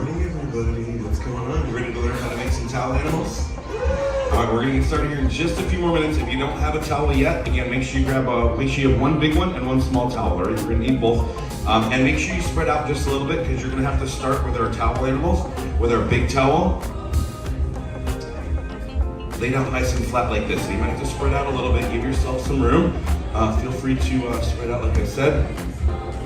Morning, everybody. What's going on? You ready to learn how to make some towel animals? All right, we're gonna get started here in just a few more minutes. If you don't have a towel yet, again, make sure you have one big one and one small towel. All right, we're gonna need both, and make sure you spread out just a little bit because you're gonna have to start with our towel animals with our big towel. Lay down nice and flat like this. So you might have to spread out a little bit. Give yourself some room. Feel free to spread out like I said.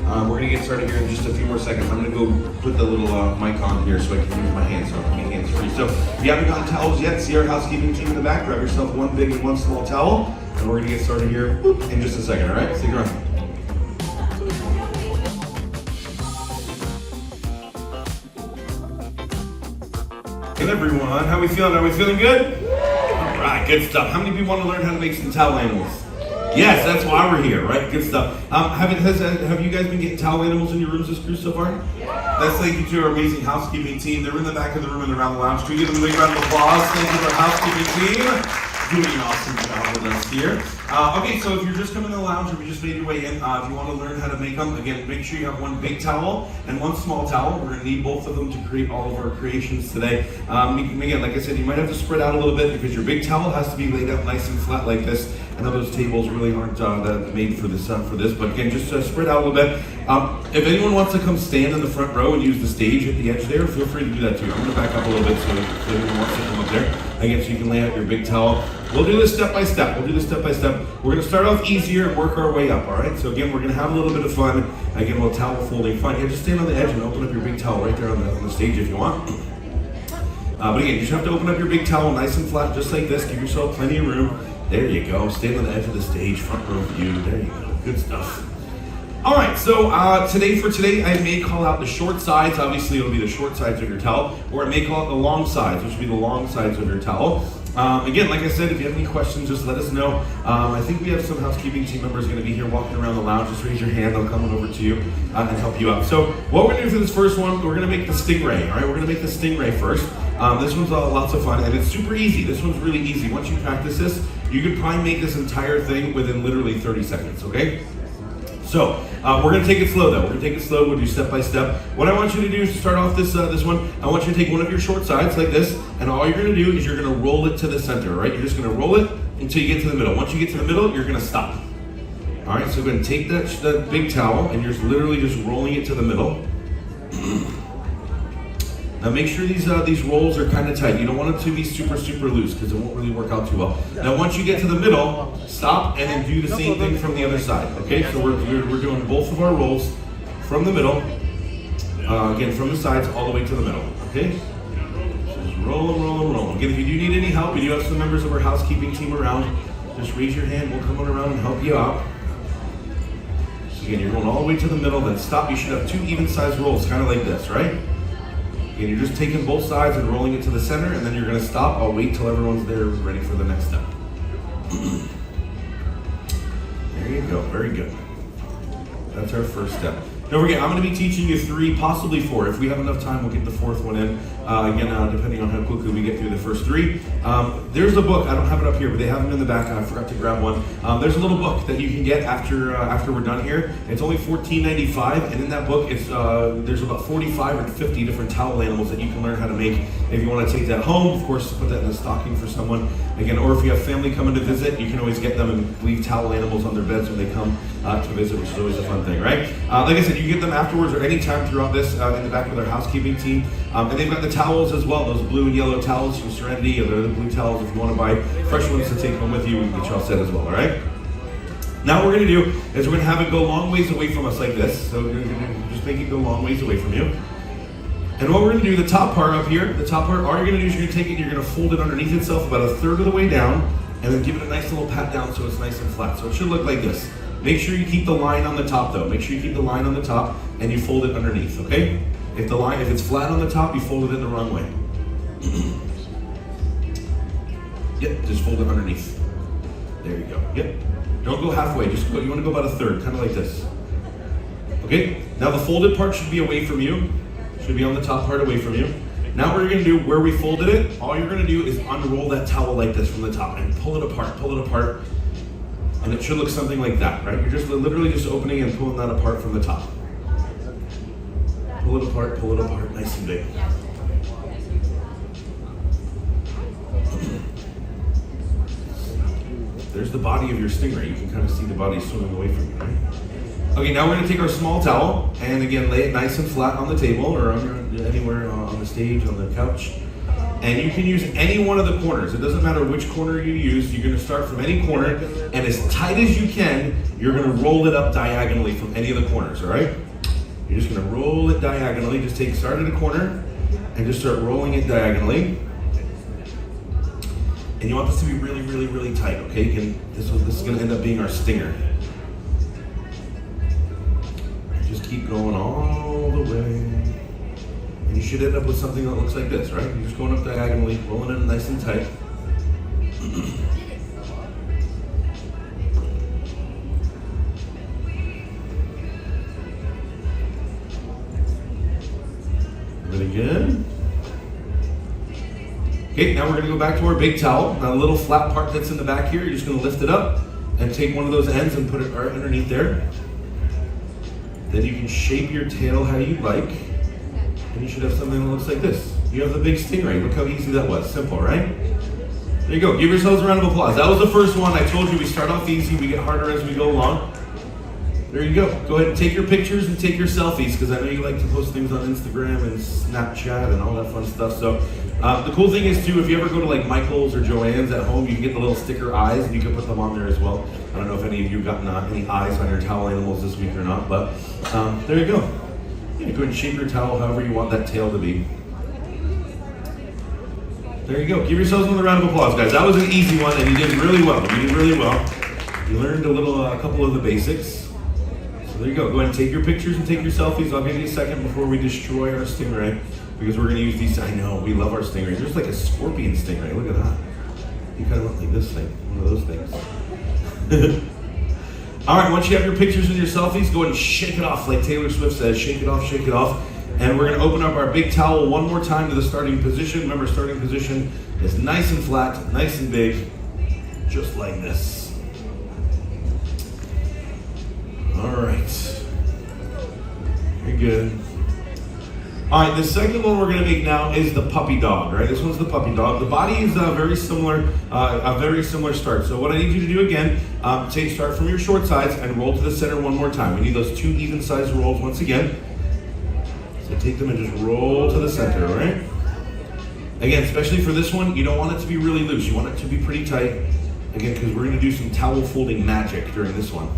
We're gonna get started here in just a few more seconds. I'm gonna go put the little mic on here so I can use my hands so I can be hands free. So if you haven't gotten towels yet, see our housekeeping team in the back. Grab yourself one big and one small towel, and we're gonna get started here in just a second. All right, stick around. Hey everyone, how we feeling? Are we feeling good? All right, good stuff. How many people want to learn how to make some towel animals? Yes, that's why we're here, right? Good stuff. Have you guys been getting towel animals in your rooms this cruise so far? Yeah. That's thank you to our amazing housekeeping team. They're in the back of the room and around the lounge. Can we give them a big round of applause? Thank you to our housekeeping team. Doing an awesome job with us here. Okay, so if you're just coming to the lounge or you just made your way in, if you want to learn how to make them, again, make sure you have one big towel and one small towel. We're going to need both of them to create all of our creations today. Again, like I said, you might have to spread out a little bit because your big towel has to be laid out nice and flat like this. I know those tables really aren't made for this, but again, just spread out a little bit. If anyone wants to come stand in the front row and use the stage at the edge there, feel free to do that too. I'm going to back up a little bit so if anyone wants to come up there. Again, so you can lay out your big towel. We'll do this step by step. We're going to start off easier and work our way up, all right? So again, we're going to have a little bit of fun. Again, a little towel folding fun. Yeah, just stand on the edge and open up your big towel right there on the stage if you want. But again, you just have to open up your big towel nice and flat, just like this. Give yourself plenty of room. There you go. Stand on the edge of the stage, front row view. There you go. Good stuff. All right, so today, I may call out the short sides. Obviously, it'll be the short sides of your towel, or I may call out the long sides, which will be the long sides of your towel. Again, like I said, if you have any questions, just let us know. I think we have some housekeeping team members going to be here walking around the lounge. Just raise your hand. They'll come over to you and help you out. So what we're going to do for this first one, we're going to make the stingray. All right, we're going to make the stingray first. This one's lots of fun, and it's super easy. This one's really easy. Once you practice this, you could probably make this entire thing within literally 30 seconds, okay? So, we're going to take it slow though. We're going to take it slow. We'll do step by step. What I want you to do is to start off this one, I want you to take one of your short sides like this, and all you're going to do is you're going to roll it to the center, right? You're just going to roll it until you get to the middle. Once you get to the middle, you're going to stop. All right, so we're going to take that big towel, and you're literally just rolling it to the middle. Now make sure these rolls are kind of tight. You don't want it to be super, super loose because it won't really work out too well. Now once you get to the middle, stop and then do the same thing from the other side. Okay, so we're doing both of our rolls from the middle, again from the sides all the way to the middle. Okay, so just roll them, roll them, roll them. Again, if you do need any help, we do have some members of our housekeeping team around. Just raise your hand, we'll come on around and help you out. So again, you're going all the way to the middle, then stop. You should have two even sized rolls, kind of like this, right? And you're just taking both sides and rolling it to the center, and then you're going to stop. I'll wait till everyone's there ready for the next step. There you go. Very good. That's our first step. Don't forget, I'm going to be teaching you 3, possibly 4. If we have enough time, we'll get the 4th one in. Again, depending on how quickly we get through the first 3. There's a book. I don't have it up here, but they have them in the back. I forgot to grab one. There's a little book that you can get after we're done here. It's only $14.95, and in that book, there's about 45 or 50 different towel animals that you can learn how to make. If you want to take that home, of course, put that in the stocking for someone. Again, or if you have family coming to visit, you can always get them and leave towel animals on their beds when they come to visit, which is always a fun thing, right? Like I said, you get them afterwards or anytime throughout this in the back with our housekeeping team. And they've got the towels as well, those blue and yellow towels from Serenity, or the blue towels if you want to buy fresh ones to take home with you, we can get you all set as well, all right? Now what we're going to do is we're going to have it go long ways away from us like this. So we're going to just make it go long ways away from you. And what we're going to do, the top part up here, the top part, all you're going to do is you're going to take it, you're going to fold it underneath itself about 1/3 of the way down, and then give it a nice little pat down so it's nice and flat. So it should look like this. Make sure you keep the line on the top though. Make sure you keep the line on the top and you fold it underneath, okay? If it's flat on the top, you fold it in the wrong way. Yep, just fold it underneath. There you go, yep. Don't go halfway, you want to go about 1/3, kind of like this. Okay, now the folded part should be away from you. Should be on the top part away from you. Now what you're going to do, where we folded it, all you're going to do is unroll that towel like this from the top and pull it apart. And it should look something like that, right? You're just literally just opening and pulling that apart from the top. Pull pull it apart, nice and big. There's the body of your stingray. You can kind of see the body swimming away from you, right? Okay, now we're gonna take our small towel and again lay it nice and flat on the table or anywhere on the stage, on the couch. And you can use any one of the corners. It doesn't matter which corner you use. You're gonna start from any corner and as tight as you can, you're gonna roll it up diagonally from any of the corners, all right? You're just gonna roll it diagonally. Just start at a corner and just start rolling it diagonally. And you want this to be really, really, really tight, okay? This is gonna end up being our stinger. Just keep going all the way. And you should end up with something that looks like this, right? You're just going up diagonally, rolling it nice and tight. Really good. Okay, now we're gonna go back to our big towel. Now the little flat part that's in the back here, you're just gonna lift it up and take one of those ends and put it right underneath there. Then you can shape your tail how you like. And you should have something that looks like this. You have the big stingray. Look how easy that was. Simple, right? There you go. Give yourselves a round of applause. That was the first one. I told you we start off easy, we get harder as we go along. There you go. Go ahead and take your pictures and take your selfies because I know you like to post things on Instagram and Snapchat and all that fun stuff. So the cool thing is too, if you ever go to like Michael's or Joann's at home, you can get the little sticker eyes and you can put them on there as well. I don't know if any of you got any eyes on your towel animals this week or not, but there you go. You can go ahead and shape your towel however you want that tail to be. There you go. Give yourselves another round of applause, guys. That was an easy one and you did really well. You did really well. You learned a couple of the basics. So there you go. Go ahead and take your pictures and take your selfies. I'll give you a second before we destroy our stingray because we're going to use these. I know, we love our stingrays. There's like a scorpion stingray. Look at that. You kind of look like this thing, one of those things. All right, once you have your pictures and your selfies, go ahead and shake it off like Taylor Swift says. Shake it off, shake it off. And we're going to open up our big towel one more time to the starting position. Remember, starting position is nice and flat, nice and big, just like this. All right, very good. All right, the second one we're gonna make now is the puppy dog, right? This one's the puppy dog. The body is very similar, a very similar start. So what I need you to do again, start from your short sides and roll to the center one more time. We need those 2 even sized rolls once again. So take them and just roll to the center, all right? Again, especially for this one, you don't want it to be really loose. You want it to be pretty tight. Again, because we're gonna do some towel folding magic during this one.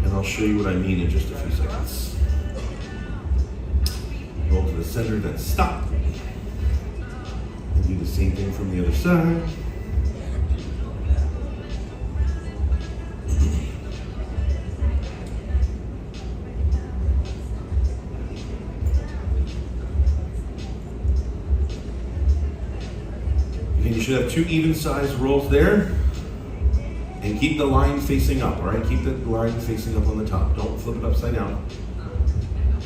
And I'll show you what I mean in just a few seconds. Roll to the center, then stop. And do the same thing from the other side. And you should have 2 even-sized rolls there. And keep the line facing up, all right? Keep the line facing up on the top. Don't flip it upside down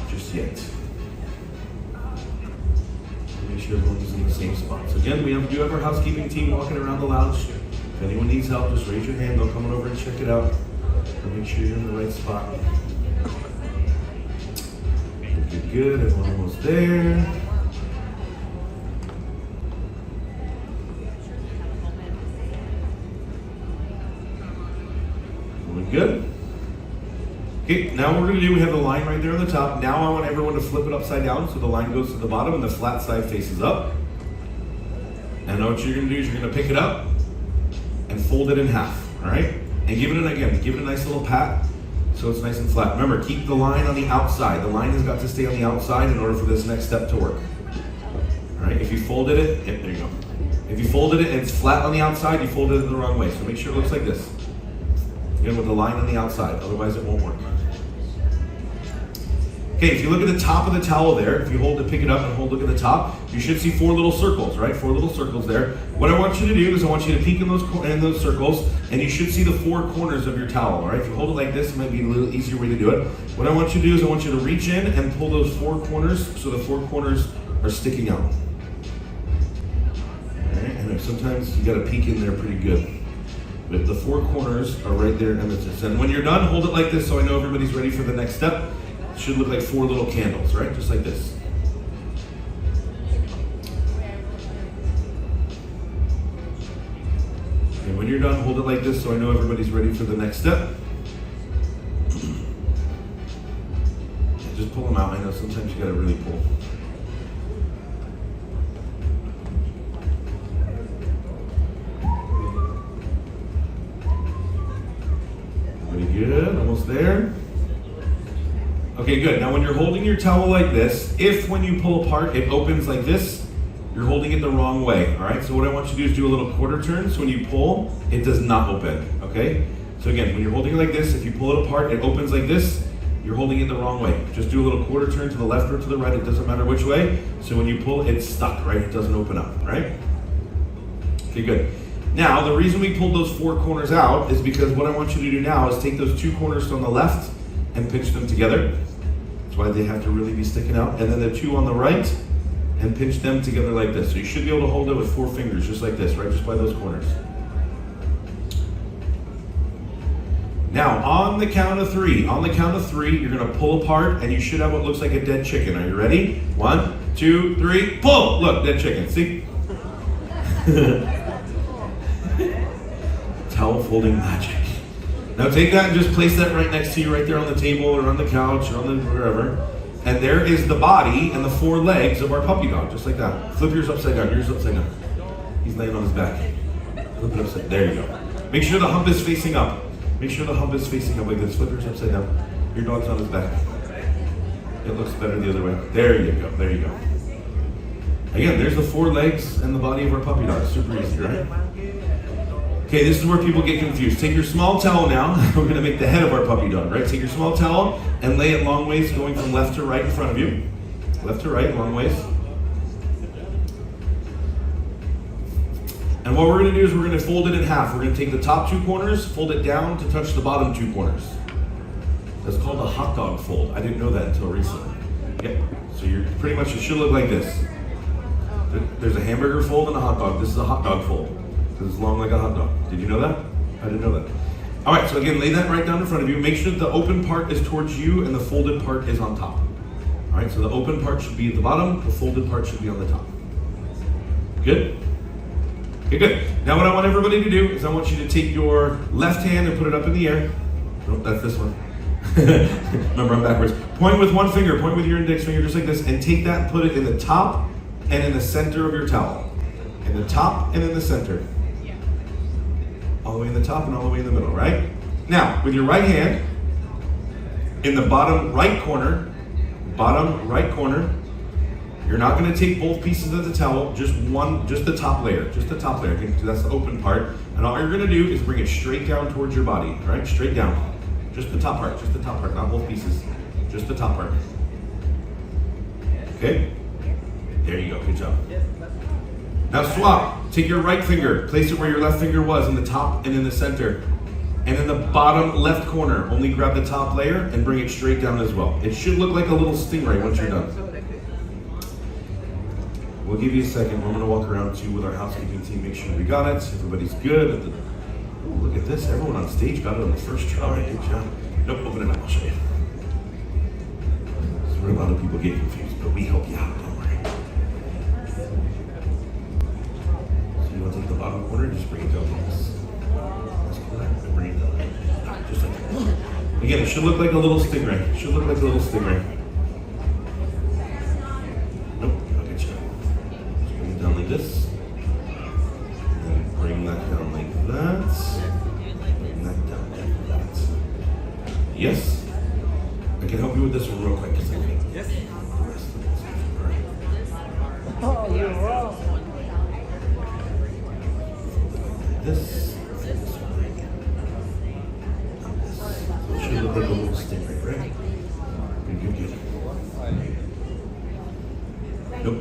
just yet. Make sure everyone's in the same spot. So again, we do have our housekeeping team walking around the lounge. If anyone needs help, just raise your hand. They'll come over and check it out. And make sure you're in the right spot. Good, good. Everyone almost there. Good. Okay, now what we're going to do, we have the line right there on the top. Now I want everyone to flip it upside down so the line goes to the bottom and the flat side faces up. And now what you're going to do is you're going to pick it up and fold it in half, all right? And give it a nice little pat so it's nice and flat. Remember, keep the line on the outside. The line has got to stay on the outside in order for this next step to work. All right, if you folded it, there you go. If you folded it and it's flat on the outside, you folded it the wrong way. So make sure it looks like this. Again, with the line on the outside, otherwise it won't work. Okay, if you look at the top of the towel there, if you pick it up and look at the top, you should see 4 little circles, right? 4 little circles there. What I want you to do is I want you to peek in those circles, and you should see the 4 corners of your towel, all right? If you hold it like this, it might be a little easier way to do it. What I want you to do is I want you to reach in and pull those 4 corners so the 4 corners are sticking out. All right, and sometimes you gotta peek in there pretty good. But the 4 corners are right there in the tip. And when you're done, hold it like this so I know everybody's ready for the next step. It should look like 4 little candles, right? Just like this. And when you're done, hold it like this so I know everybody's ready for the next step. Just pull them out. I know sometimes you gotta really pull. Pretty good, almost there. Okay, good. Now when you're holding your towel like this, if when you pull apart it opens like this, you're holding it the wrong way, all right? So what I want you to do is do a little quarter turn, so when you pull, it does not open, okay? So again, when you're holding it like this, if you pull it apart, it opens like this, you're holding it the wrong way. Just do a little quarter turn to the left or to the right, it doesn't matter which way. So when you pull, it's stuck, right? It doesn't open up, right? Okay, good. Now, the reason we pulled those 4 corners out is because what I want you to do now is take those 2 corners on the left and pinch them together. That's why they have to really be sticking out. And then the 2 on the right, and pinch them together like this. So you should be able to hold it with 4 fingers, just like this, right? Just by those corners. Now, on the count of 3, you're gonna pull apart, and you should have what looks like a dead chicken. Are you ready? 1, 2, 3, pull! Look, dead chicken, see? Towel folding magic. Now take that and just place that right next to you, right there on the table, or on the couch, or on the wherever. And there is the body and the 4 legs of our puppy dog, just like that. Flip yours upside down, yours upside down. He's laying on his back. Flip it upside, there you go. Make sure the hump is facing up. Make sure the hump is facing up like this. Flip yours upside down. Your dog's on his back. It looks better the other way. There you go, there you go. Again, there's the 4 legs and the body of our puppy dog. Super easy, right? Okay, this is where people get confused. Take your small towel now. We're gonna make the head of our puppy dog, right? Take your small towel and lay it long ways, going from left to right in front of you. Left to right, long ways. And what we're gonna do is we're gonna fold it in half. We're gonna take the top 2 corners, fold it down to touch the bottom 2 corners. That's called a hot dog fold. I didn't know that until recently. Yep, so you're pretty much, it should look like this. There's a hamburger fold and a hot dog. This is a hot dog fold. It's long like a hot dog. Did you know that? I didn't know that. All right, so again, lay that right down in front of you. Make sure that the open part is towards you and the folded part is on top. All right, so the open part should be at the bottom, the folded part should be on the top. Good? Okay, good. Now what I want everybody to do is I want you to take your left hand and put it up in the air. Nope, that's this one. Remember, I'm backwards. Point with one finger, point with your index finger just like this, and take that and put it in the top and in the center of your towel. In the top and in the center. All the way in the top and all the way in the middle, right? Now, with your right hand, in the bottom right corner, you're not gonna take both pieces of the towel, just the top layer, okay? So that's the open part. And all you're gonna do is bring it straight down towards your body, right? Straight down. Just the top part, not both pieces. Just the top part. Okay? There you go, good job. Now swap, take your right finger, place it where your left finger was, in the top and in the center. And in the bottom left corner, only grab the top layer and bring it straight down as well. It should look like a little stingray once you're done. We'll give you a second. We're gonna walk around too with our housekeeping team, make sure we got it, everybody's good. Ooh, look at this, everyone on stage got it on the first try, good job. Nope, open it up, I'll show you. This is where a lot of people get confused, but we help you out, don't worry. So you wanna take the bottom corner, just bring it down like this. And bring it down, just like that. Again, it should look like a little stingray. It should look like a little stingray. Nope, I'll get you. Just bring it down like this. And then bring that down like that. Bring that down like that. Yes? I can help you with this one real quick. Yes. The rest of it. All right. Oh, you're wrong. Like this. It should look like a little stingray, right? Good. Nope.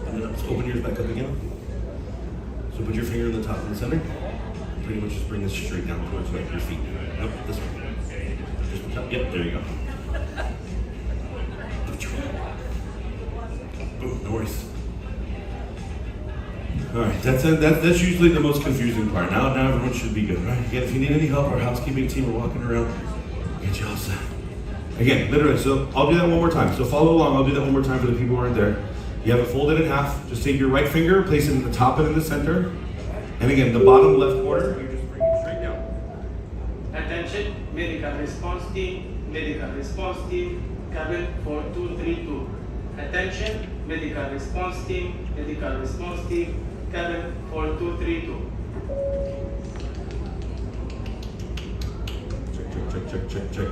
And then open yours back up again. So put your finger in the top and center. Pretty much just bring this straight down towards like your feet. Nope, this one. Just the top. Yep, there you go. Boom, no worries. All right, that's usually the most confusing part. Now everyone should be good, right? Again, if you need any help, our housekeeping team are walking around. Get you all set. Again, literally, so I'll do that one more time. So follow along, I'll do that one more time for the people who aren't there. You have it folded in half. Just take your right finger, place it in the top and in the center. And again, the bottom left corner, you just bring it straight down. Attention, medical response team, cabin 4232. Attention, medical response team, cabin 4232.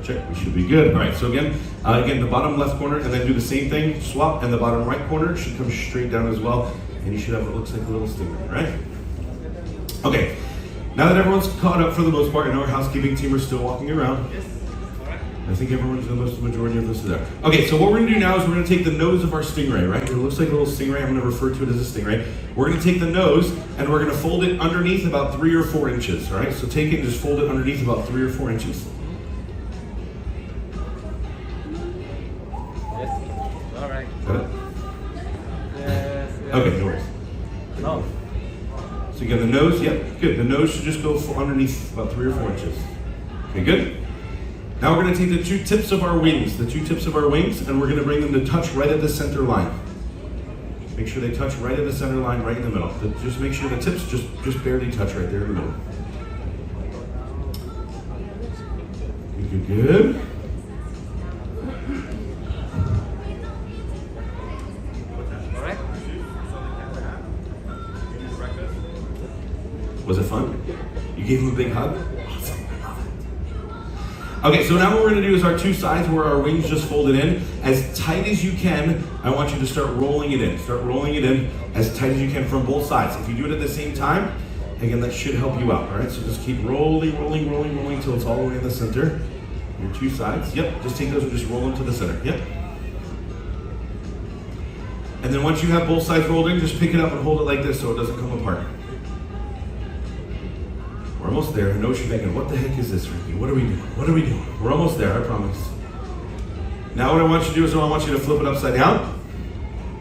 Check. We should be good. All right, so again, the bottom left corner, and then do the same thing, swap, and the bottom right corner should come straight down as well, and you should have what looks like a little stinger, right? Okay, now that everyone's caught up for the most part, and our housekeeping team are still walking around. I think everyone's, the majority of us are there. Okay, so what we're gonna do now is we're gonna take the nose of our stingray, right? It looks like a little stingray, I'm gonna refer to it as a stingray. We're gonna take the nose, and we're gonna fold it underneath about 3 or 4 inches, all right? So take it and just fold it underneath about 3 or 4 inches. All right. Got it? Yes. Okay, no worries. No. So again, the nose, yep, good. The nose should just go underneath about 3 or 4 inches. Okay, good. Now we're going to take the 2 tips of our wings, and we're going to bring them to touch right at the center line. Make sure they touch right at the center line, right in the middle. Just make sure the tips just barely touch right there in the middle. Good. All right. Was it fun? You gave him a big hug? Awesome, I love it. Okay, so now what we're gonna do is our 2 sides where our wings just folded in, as tight as you can, I want you to start rolling it in. Start rolling it in as tight as you can from both sides. If you do it at the same time, again, that should help you out, all right? So just keep rolling until it's all the way in the center. Your 2 sides, yep, just take those and just roll them to the center, yep. And then once you have both sides rolled in, just pick it up and hold it like this so it doesn't come apart. We're almost there. I know what you're thinking, what the heck is this, Ricky? What are we doing? We're almost there, I promise. Now what I want you to do is I want you to flip it upside down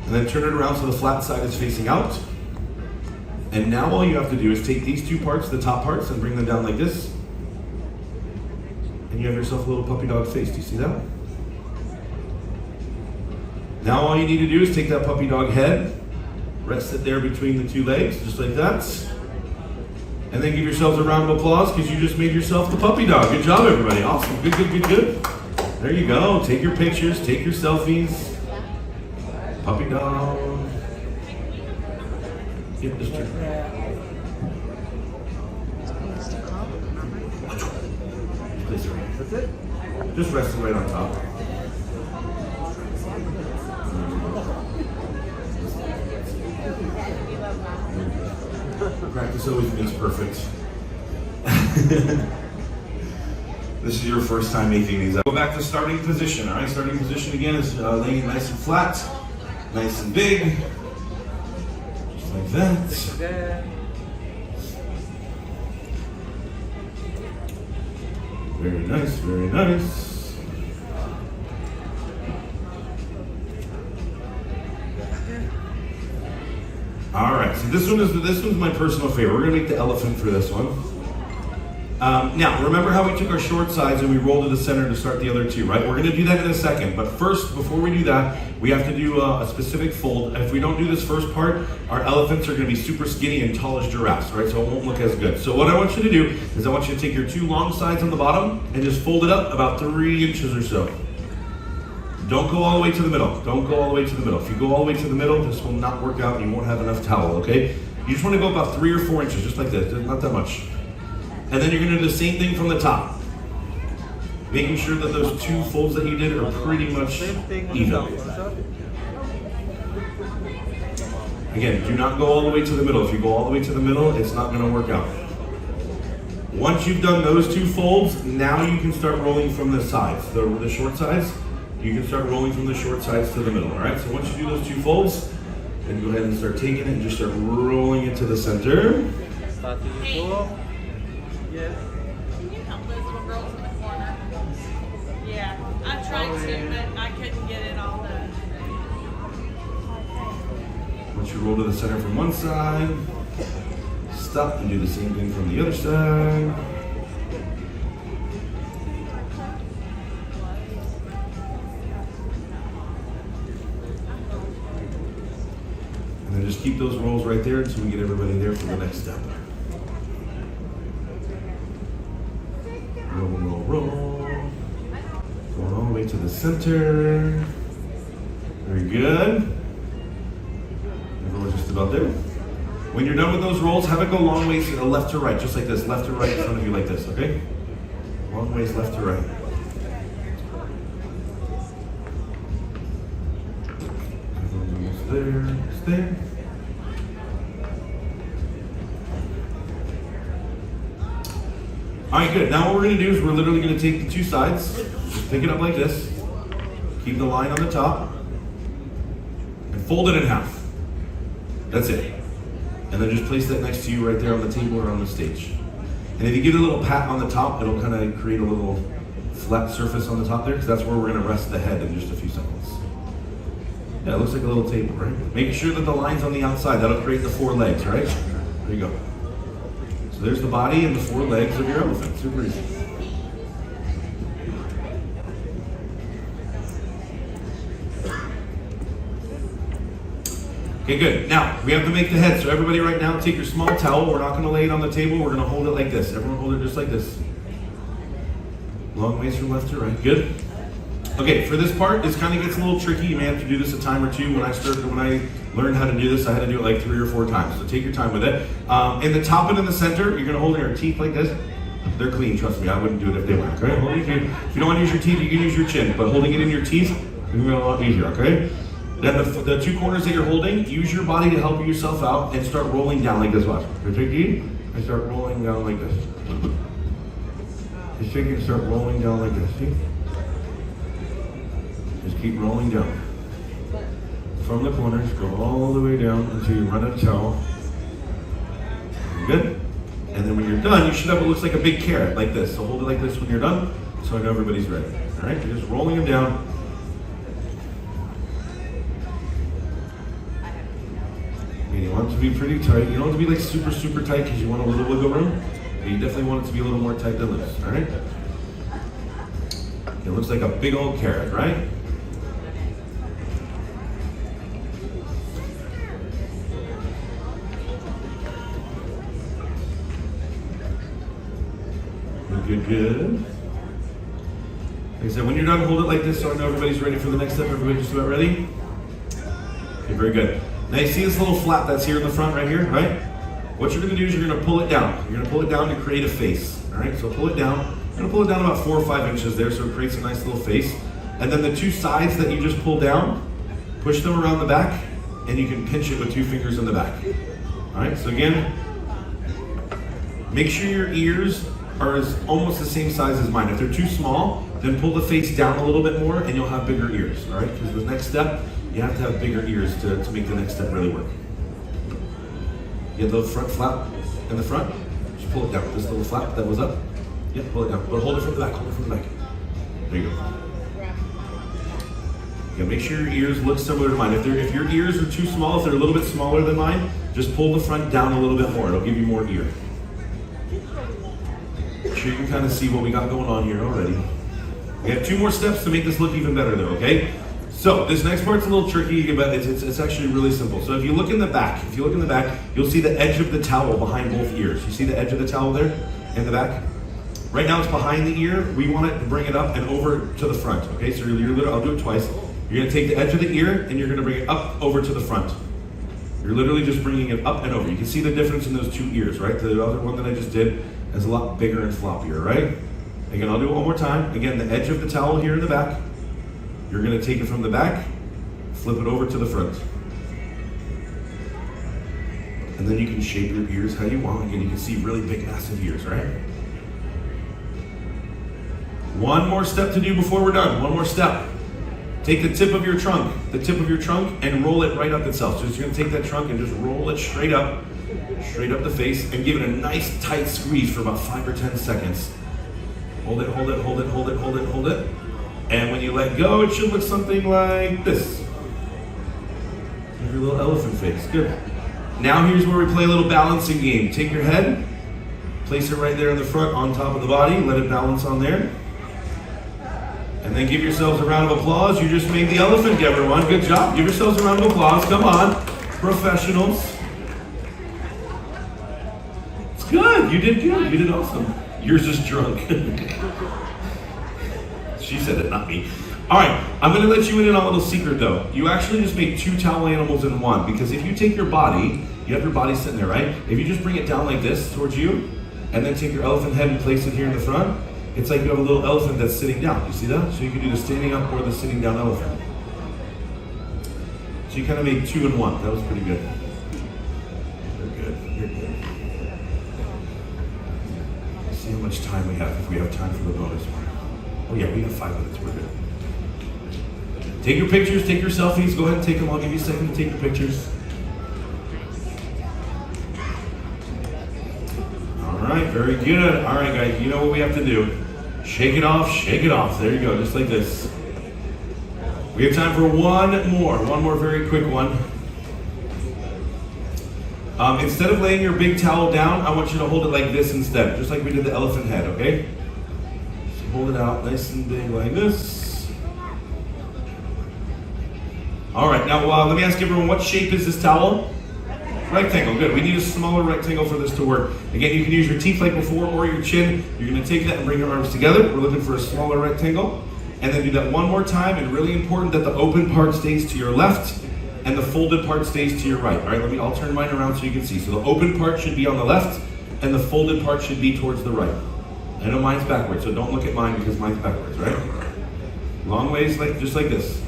and then turn it around so the flat side is facing out. And now all you have to do is take these 2 parts, the top parts, and bring them down like this. And you have yourself a little puppy dog face. Do you see that? Now all you need to do is take that puppy dog head, rest it there between the 2 legs, just like that. And then give yourselves a round of applause because you just made yourself the puppy dog. Good job, everybody. Awesome. Good. There you go. Take your pictures, take your selfies. Puppy dog. Yep, just turn. Place it right. That's it. Just rest it right on top. Practice always makes perfect. This is your first time making these. Go back to starting position, all right? Starting position again is laying nice and flat, nice and big, just like that. There. Very nice. All right, so this one's my personal favorite. We're gonna make the elephant for this one. Now, remember how we took our short sides and we rolled to the center to start the other 2, right? We're gonna do that in a second, but first, before we do that, we have to do a specific fold. If we don't do this first part, our elephants are gonna be super skinny and tall as giraffes, right? So it won't look as good. So what I want you to do is I want you to take your 2 long sides on the bottom and just fold it up about 3 inches or so. Don't go all the way to the middle. If you go all the way to the middle, this will not work out and you won't have enough towel, okay? You just wanna go about 3 or 4 inches, just like this, not that much. And then you're gonna do the same thing from the top. Making sure that those 2 folds that you did are pretty much even. Again, do not go all the way to the middle. If you go all the way to the middle, it's not gonna work out. Once you've done those 2 folds, now you can start rolling from the sides, the short sides. You can start rolling from the short sides to the middle, all right? So once you do those 2 folds, then go ahead and start taking it and just start rolling it to the center. Starting to go. Yes. Can you help those little girls in the corner? Yeah, I tried to, but I couldn't get it all done. Once you roll to the center from one side, stop and do the same thing from the other side. just keep those rolls right there until we get everybody there for the next step. Roll, roll, roll. Going all the way to the center. Very good. Everyone's just about there. When you're done with those rolls, have it go long ways left to right, just like this. Left to right in front of you like this, okay? Long ways left to right. Everyone's almost there. Just there. All right, good. Now what we're going to do is we're literally going to take the two sides, just pick it up like this, keep the line on the top, and fold it in half. That's it. And then just place that next to you right there on the table or on the stage. And if you give it a little pat on the top, it'll kind of create a little flat surface on the top there, because that's where we're going to rest the head in just a few seconds. Yeah, it looks like a little table, right? Making sure that the line's on the outside. That'll create the four legs, right? There you go. So there's the body and the four legs of your elephant. Super easy. Okay, good. Now, we have to make the head. So everybody right now, take your small towel. We're not going to lay it on the table. We're going to hold it like this. Everyone hold it just like this. Long ways from left to right. Good. Okay, for this part, this kind of gets a little tricky. You may have to do this a time or two. When I learned how to do this, I had to do it like 3 or 4 times. So take your time with it. In the top and in the center, you're going to hold your teeth like this. They're clean, trust me. I wouldn't do it if they weren't. Okay, hold your teeth. If you don't want to use your teeth, you can use your chin. But holding it in your teeth is going to be a lot easier, okay? Then the two corners that you're holding, use your body to help yourself out and start rolling down like this. Watch. So take it and start rolling down like this. Just take it and start rolling down like this. See? Just keep rolling down. From the corners, go all the way down until you run a towel. Good? And then when you're done, you should have what looks like a big carrot, like this. So hold it like this when you're done, so I know everybody's ready. All right? You're just rolling them down. And you want it to be pretty tight. You don't want it to be like super, super tight because you want a little wiggle room. But you definitely want it to be a little more tight than loose. All right? It looks like a big old carrot, right? Good, good. Like I said, when you're done, hold it like this so I know everybody's ready for the next step. Everybody just about ready? Okay, very good. Now you see this little flap that's here in the front right here, right? What you're going to do is you're going to pull it down. You're going to pull it down to create a face. All right, so pull it down. You're going to pull it down about 4 or 5 inches there so it creates a nice little face. And then the two sides that you just pulled down, push them around the back, and you can pinch it with 2 fingers in the back. All right, so again, make sure your ears are almost the same size as mine. If they're too small, then pull the face down a little bit more and you'll have bigger ears, all right? Because the next step, you have to have bigger ears to make the next step really work. You have the front flap in the front, just pull it down. This little flap that was up, yeah, pull it down. But hold it from the back, hold it from the back. There you go. Yeah, make sure your ears look similar to mine. If your ears are too small, if they're a little bit smaller than mine, just pull the front down a little bit more. It'll give you more ear. Sure you can kind of see what we got going on here already. We have 2 more steps to make this look even better though, okay? So this next part's a little tricky, but it's actually really simple. So if you look in the back, you'll see the edge of the towel behind both ears. You see the edge of the towel there in the back? Right now it's behind the ear. We want it to bring it up and over to the front, okay? So I'll do it twice. You're gonna take the edge of the ear and you're gonna bring it up over to the front. You're literally just bringing it up and over. You can see the difference in those 2 ears, right? The other one that I just did is a lot bigger and floppier, right? Again, I'll do it one more time. Again, the edge of the towel here in the back. You're gonna take it from the back, flip it over to the front. And then you can shape your ears how you want. Again, you can see really big, massive ears, right? One more step to do before we're done. One more step. Take the tip of your trunk, and roll it right up itself. So you're gonna take that trunk and just roll it straight up the face, and give it a nice tight squeeze for about 5 or 10 seconds. Hold it, hold it, hold it, hold it, hold it, hold it. And when you let go, it should look something like this. Your little elephant face, good. Now here's where we play a little balancing game. Take your head, place it right there in the front on top of the body, let it balance on there. And then give yourselves a round of applause. You just made the elephant, everyone. Good job. Give yourselves a round of applause. Come on. Professionals. It's good. You did good. You did awesome. Yours is drunk. She said it, not me. All right, I'm going to let you in on a little secret though. You actually just made 2 towel animals in one, because if you take your body, you have your body sitting there, right? If you just bring it down like this towards you, and then take your elephant head and place it here in the front, it's like you have a little elephant that's sitting down. You see that? So you can do the standing up or the sitting down elephant. So you kind of made 2 in 1. That was pretty good. You're good. You're good. Let's see how much time we have, if we have time for the bonus one. Oh yeah, we have 5 minutes. We're good. Take your pictures, take your selfies. Go ahead and take them. I'll give you a second to take your pictures. All right, very good. All right, guys, you know what we have to do. Shake it off, shake it off. There you go, just like this. We have time for one more very quick one. Instead of laying your big towel down, I want you to hold it like this instead, just like we did the elephant head, okay? So hold it out nice and big like this. All right, now let me ask everyone, what shape is this towel? Rectangle, good. We need a smaller rectangle for this to work. Again, you can use your teeth like before or your chin. You're gonna take that and bring your arms together. We're looking for a smaller rectangle. And then do that one more time, and really important that the open part stays to your left and the folded part stays to your right. All right, I'll turn mine around so you can see. So the open part should be on the left and the folded part should be towards the right. I know mine's backwards, so don't look at mine because mine's backwards, right? Long ways, just like this.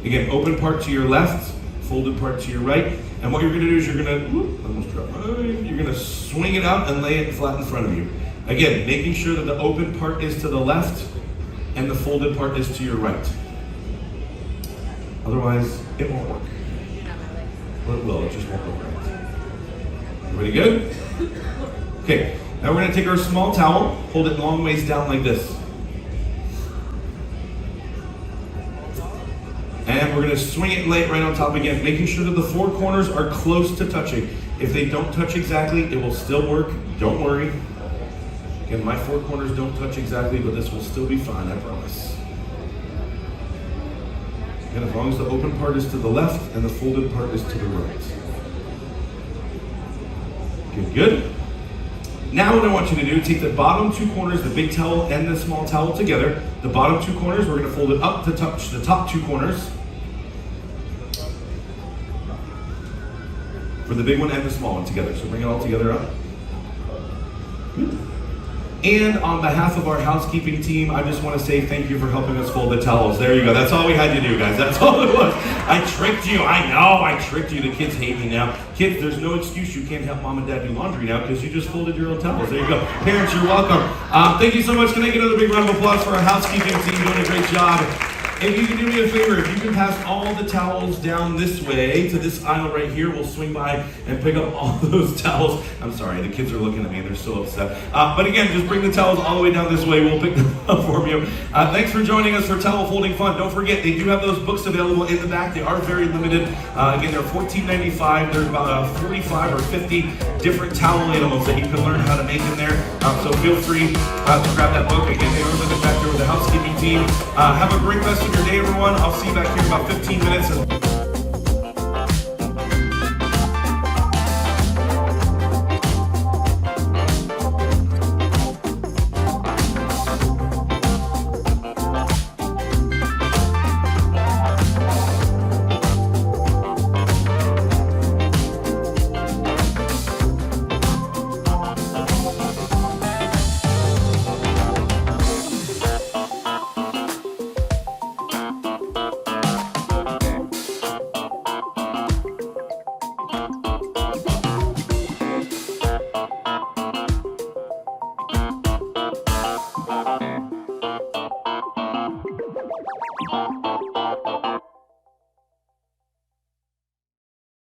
Again, open part to your left, folded part to your right. And what you're gonna do is you're gonna swing it out and lay it flat in front of you. Again, making sure that the open part is to the left and the folded part is to your right. Otherwise, it won't work. Well, it will, it just won't work right. Everybody good? Okay, now we're gonna take our small towel, hold it long ways down like this. And we're gonna swing it and lay it right on top again, making sure that the 4 corners are close to touching. If they don't touch exactly, it will still work, don't worry. Again, my 4 corners don't touch exactly, but this will still be fine, I promise. And as long as the open part is to the left and the folded part is to the right. Good, good. Now what I want you to do, take the bottom 2 corners, the big towel and the small towel together. The bottom 2 corners, we're gonna fold it up to touch the top 2 corners. For the big one and the small one together. So bring it all together up. And on behalf of our housekeeping team, I just want to say thank you for helping us fold the towels. There you go. That's all we had to do, guys. That's all it was. I tricked you. I know I tricked you. The kids hate me now. Kids, there's no excuse you can't help mom and dad do laundry now because you just folded your own towels. There you go. Parents, you're welcome. Thank you so much. Can I get another big round of applause for our housekeeping team doing a great job? If you can do me a favor, if you can pass all the towels down this way to this aisle right here, we'll swing by and pick up all those towels. I'm sorry, the kids are looking at me and they're so upset. But again, just bring the towels all the way down this way. We'll pick them up for you. Thanks for joining us for Towel Folding Fun. Don't forget, they do have those books available in the back. They are very limited. Again, they're $14.95. There's about 45 or 50 different towel animals that you can learn how to make in there. So feel free to grab that book. Again, they are limited back there with the housekeeping team. Have a great rest of your day, everyone. I'll see you back here in about 15 minutes.